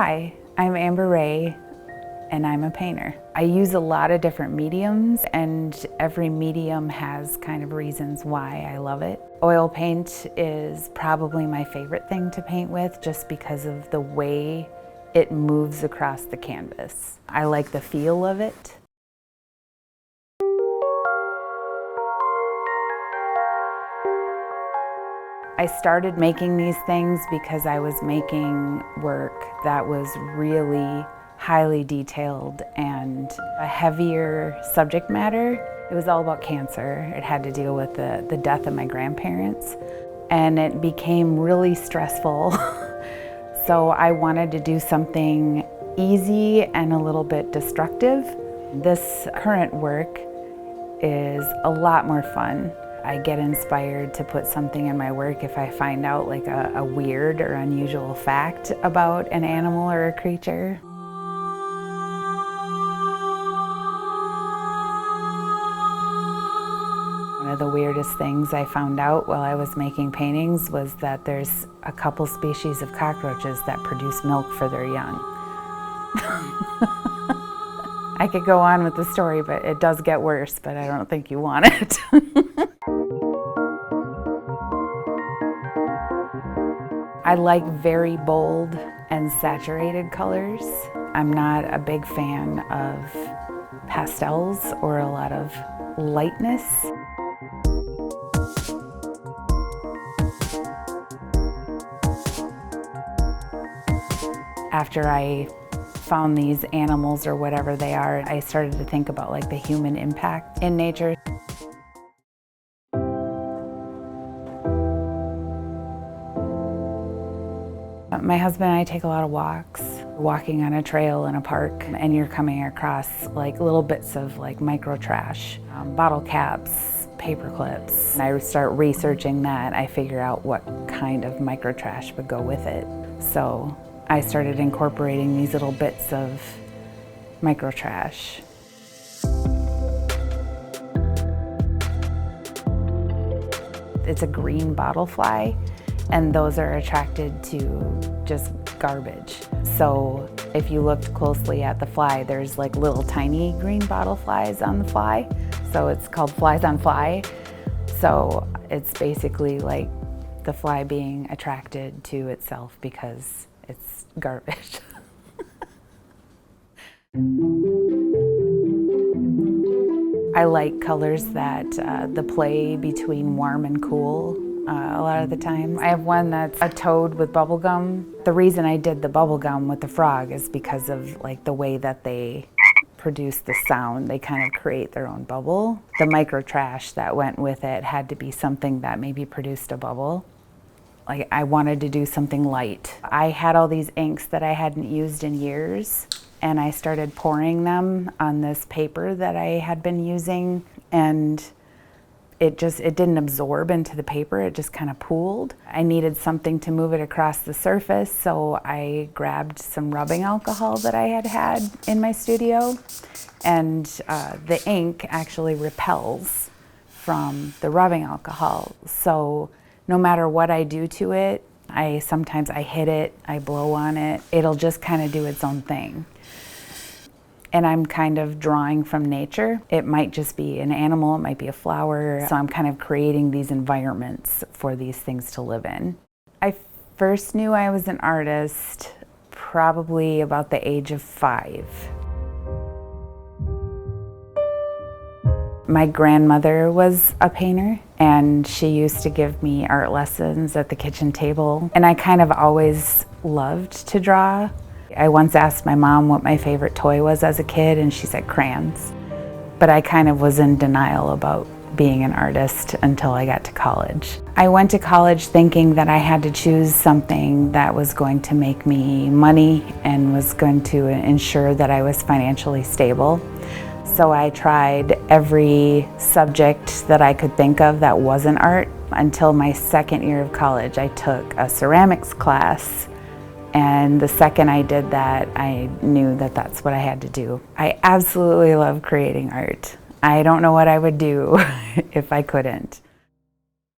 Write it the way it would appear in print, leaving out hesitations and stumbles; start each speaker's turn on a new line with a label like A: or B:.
A: Hi, I'm Amber Rahe, and I'm a painter. I use a lot of different mediums, and every medium has kind of reasons why I love it. Oil paint is probably my favorite thing to paint with, just because of the way it moves across the canvas. I like the feel of it. I started making these things because I was making work that was really highly detailed and a heavier subject matter. It was all about cancer. It had to deal with the death of my grandparents, and it became really stressful. So I wanted to do something easy and a little bit destructive. This current work is a lot more fun. I get inspired to put something in my work if I find out like a weird or unusual fact about an animal or a creature. One of the weirdest things I found out while I was making paintings was that there's a couple species of cockroaches that produce milk for their young. I could go on with the story, but it does get worse, but I don't think you want it. I like very bold and saturated colors. I'm not a big fan of pastels or a lot of lightness. After I found these animals or whatever they are, I started to think about like the human impact in nature. My husband and I take a lot of walks, walking on a trail in a park, and you're coming across like little bits of like micro trash, bottle caps, paper clips. And I start researching that. I figure out what kind of micro trash would go with it. So I started incorporating these little bits of micro trash. It's a green bottle fly, and those are attracted to just garbage. So if you looked closely at the fly, there's like little tiny green bottle flies on the fly. So it's called flies on fly. So it's basically like the fly being attracted to itself because it's garbage. I like colors that the play between warm and cool a lot of the time. I have one that's a toad with bubble gum. The reason I did the bubble gum with the frog is because of like the way that they produce the sound. They kind of create their own bubble. The micro trash that went with it had to be something that maybe produced a bubble. Like I wanted to do something light. I had all these inks that I hadn't used in years, and I started pouring them on this paper that I had been using, and it didn't absorb into the paper, it just kind of pooled. I needed something to move it across the surface, so I grabbed some rubbing alcohol that I had in my studio, and the ink actually repels from the rubbing alcohol. So no matter what I do to it, sometimes I hit it, I blow on it, it'll just kind of do its own thing. And I'm kind of drawing from nature. It might just be an animal, it might be a flower. So I'm kind of creating these environments for these things to live in. I first knew I was an artist probably about the age of 5. My grandmother was a painter, and she used to give me art lessons at the kitchen table. And I kind of always loved to draw. I once asked my mom what my favorite toy was as a kid, and she said crayons. But I kind of was in denial about being an artist until I got to college. I went to college thinking that I had to choose something that was going to make me money and was going to ensure that I was financially stable. So I tried every subject that I could think of that wasn't art. Until my second year of college, I took a ceramics class. And the second I did that, I knew that that's what I had to do. I absolutely love creating art. I don't know what I would do if I couldn't.